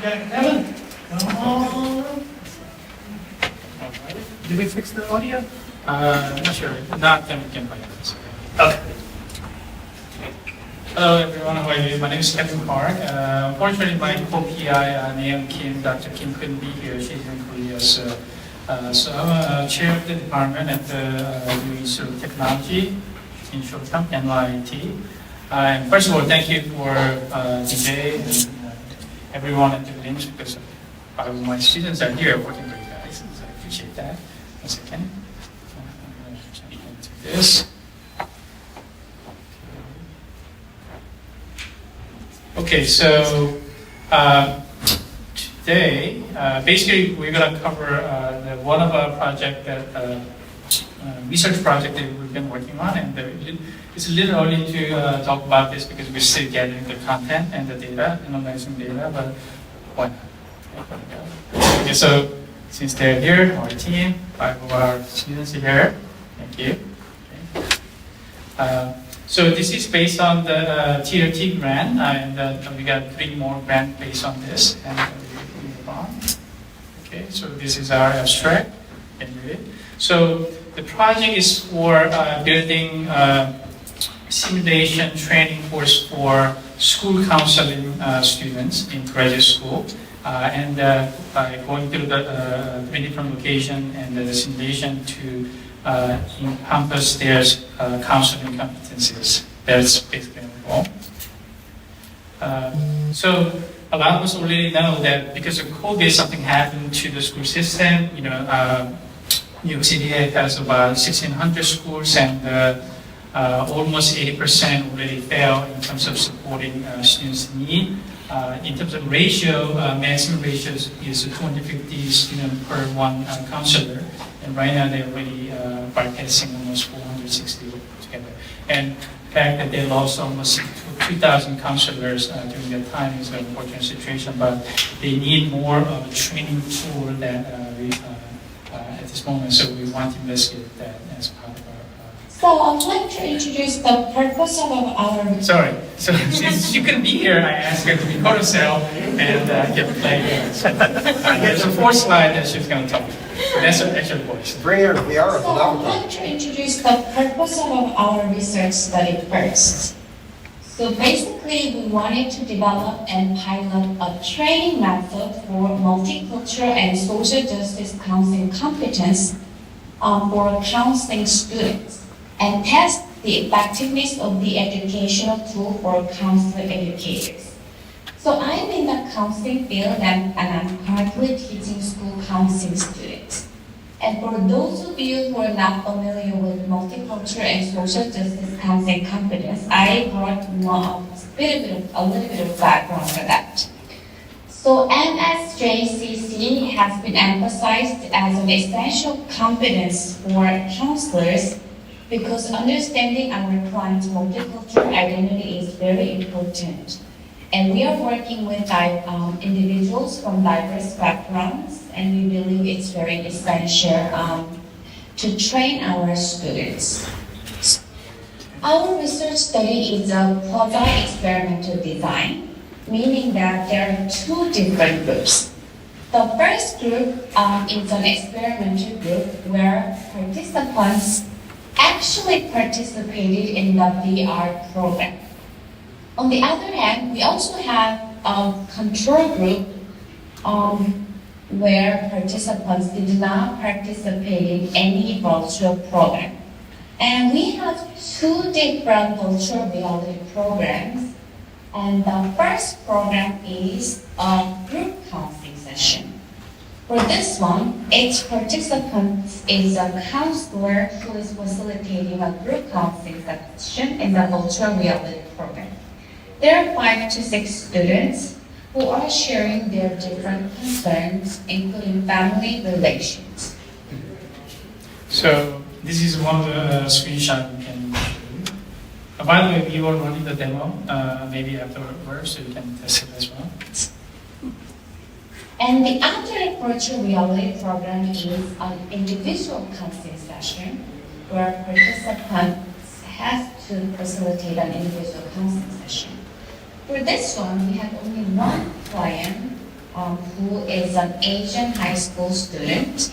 Okay, Evan, come on. Did we fix the audio? Not sure. Not then we can find this. Okay. Hello everyone, how are you? My name is Kevin Park. Unfortunately, my co-PI, Nayoung Kim, Dr. Kim couldn't be here. She's in Korea. So I'm chair of the department at the New Institute of Technology in short-term, NYIT. And first of all, thank you for DJ and everyone at the LIMS because my students are here working for you guys. So I appreciate that. One second. I'm going to jump into this. Okay, so today, basically we're going to cover one of our project that research project that we've been working on, and it's a little early to talk about this because we're still gathering the content and the data, analyzing data, but why not? Okay, so since they're here, our team, 5 of our students are here. Thank you. Okay. So this is based on the TRT grant, and we got 3 more grants based on this, and we move on. Okay, so this is our abstract. Can you read it? So the project is for building simulation training course for school counseling students in graduate school, and by going through the 3 different locations and the simulation to encompass their counseling competencies. That's basically the goal. So a lot of us already know that because of COVID, something happened to the school system. You know, New York City has about 1,600 schools, and almost 80% already fail in terms of supporting students' need. In terms of ratio, maximum ratio is 250 students per 1 counselor, and right now they're already bypassing almost 460 together. And the fact that they lost almost 2,000 counselors during that time is an unfortunate situation, but they need more of a training tool that at this moment, so we want to investigate that as part of our... So I'd like to introduce the purpose of our... Sorry, so since she couldn't be here, I asked her to record herself and get the play. There's a 4th slide that she's going to talk. That's her actual voice. So I'd like to introduce the purpose of our research study first. So basically, we wanted to develop and pilot a training method for multicultural and social justice counseling competence for counseling students, and test the effectiveness of the educational tool for counselor educators. So I'm in the counseling field, and I'm currently teaching school counseling students. And for those of you who are not familiar with multicultural and social justice counseling competence, I brought a little bit of background for that. So MSJCC has been emphasized as an essential competence for counselors because understanding our client's multicultural identity is very important. And we are working with individuals from diverse backgrounds, and we believe it's very essential to train our students. Our research study is a quasi-experimental design, meaning that there are 2 different groups. The first group is an experimental group where participants actually participated in the VR program. On the other hand, we also have a control group where participants did not participate in any virtual program. And we have 2 different virtual reality programs. And the first program is a group counseling session. For this one, each participant is a counselor who is facilitating a group counseling session in the virtual reality program. There are 5 to 6 students who are sharing their different concerns, including family relations. So this is one of the screenshots we can show you. By the way, we were running the demo, maybe afterwards, so you can test it as well. And the other virtual reality program is an individual counseling session where participants have to facilitate an individual counseling session. For this one, we had only 1 client who is an Asian high school student.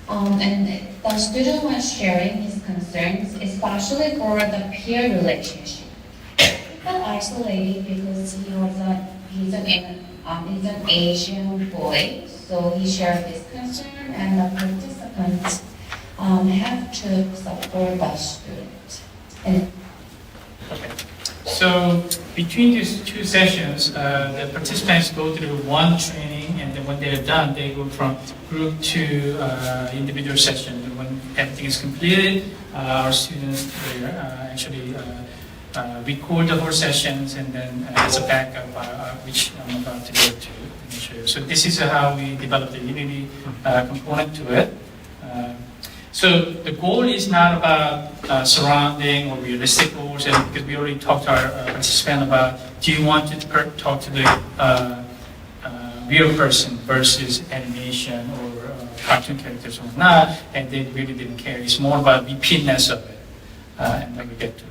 And the student was sharing his concerns, especially for the peer relationship. He felt isolated because he's an Asian boy, so he shared his concern, and the participants have to support the student. And Okay. So between these two sessions, the participants go through one training, and then when they're done, they go from group to individual session. And when everything is completed, our students actually record the whole sessions, and then as a backup, which I'm about to go to show you. So this is how we develop the Unity component to it. So the goal is not about surrounding or realistic goals, because we already talked to our participant about, do you want to talk to the real person versus animation or cartoon characters or not, and they really didn't care. It's more about repeatedness of it, and then we get to it.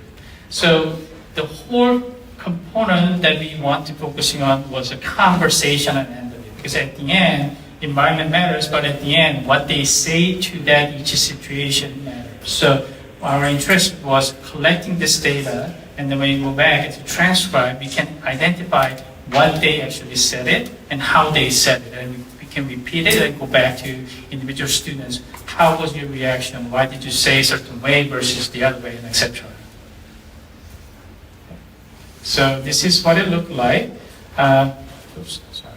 So the whole component that we want to focusing on was a conversation at the end of it, because at the end, environment matters, but at the end, what they say to that each situation matters. So our interest was collecting this data, and then when you go back to transcribe, we can identify what they actually said it and how they said it, and we can repeat it and go back to individual students. How was your reaction? Why did you say a certain way versus the other way, and etc. So this is what it looked like. Oops, sorry.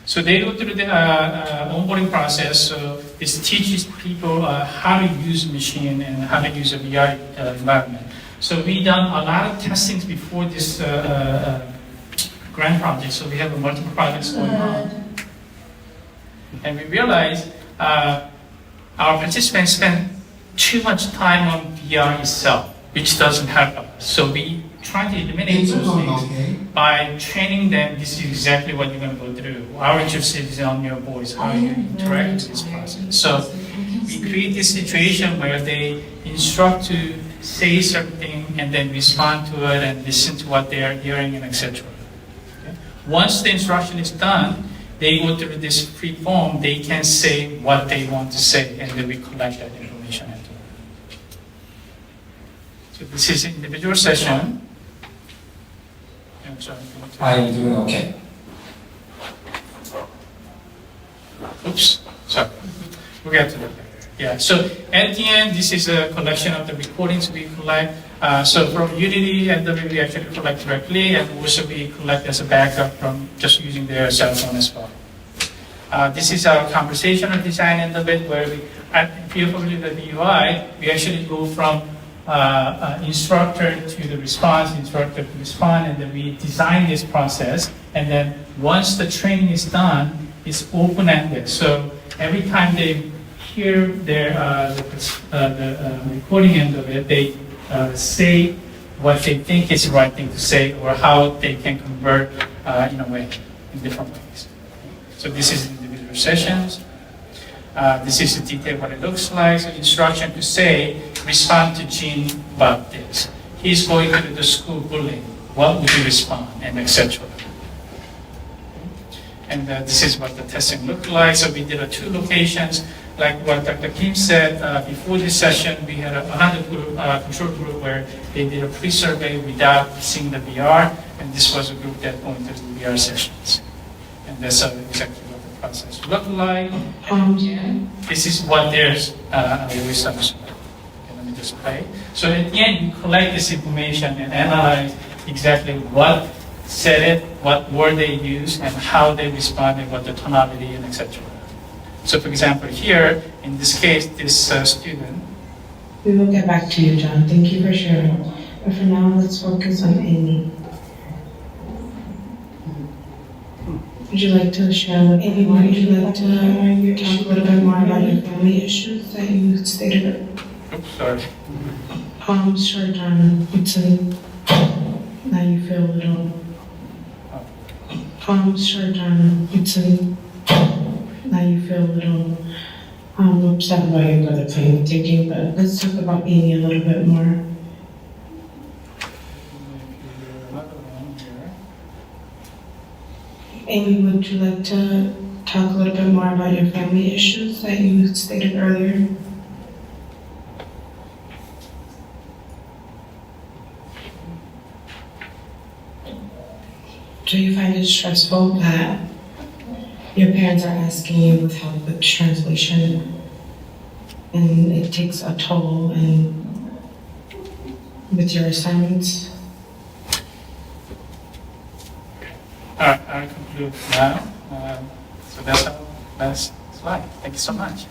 So they go through the onboarding process. So this teaches people how to use machine and how to use a VR environment. So we done a lot of testings before this grant project. So we have multiple projects going on, and we realized our participants spend too much time on VR itself, which doesn't help us. So we try to eliminate those things by training them. This is exactly what you're going to go through. Our interest is on your voice, how you interact with this process. So we create this situation where they instruct to say something and then respond to it and listen to what they are hearing and etc. Okay? Once the instruction is done, they go through this free form. They can say what they want to say, and then we collect that information. So this is an individual session. I'm doing okay. Oops, sorry. We'll get to that later. Yeah, so at the end, this is a collection of the recordings we collect. So from Unity, and then we actually collect directly, and also we collect as a backup from just using their cell phone as well. This is our conversational design end of it, where if you're familiar with the UI, we actually go from instructor to the response, instructor to respond, and then we design this process. And then once the training is done, it's open-ended. So every time they hear the recording end of it, they say what they think is the right thing to say, or how they can convert in a way, in different ways. So this is individual sessions. This is the detail what it looks like. So instruction to say, respond to Gene about this. He's going to the school bullying. What would you respond? And etc. And this is what the testing looked like. So we did 2 locations. Like what Dr. Kim said, before this session, we had another group, control group, where they did a pre-survey without seeing the VR. And this was a group that went through the VR sessions. And that's exactly what the process looked like. This is what there's results. Okay, let me just play. So at the end, you collect this information and analyze exactly what said it, what word they used, and how they responded, what the tonality, and etc. So for example, here, in this case, this student. We will get back to you, John. Thank you for sharing. But for now, let's focus on Amy. Would you like to share with Amy? Would you like to talk a little bit more about your family issues that you stated? Oops, sorry. Sure, John. Now you feel a little. Sure, John. Now you feel a little upset about your brother playing taking, but let's talk about Amy a little bit more. Amy, would you like to talk a little bit more about your family issues that you stated earlier? Do you find it stressful that your parents are asking you with help with translation and it takes a toll and with your assignments? I conclude now. So that's our last slide. Thank you so much.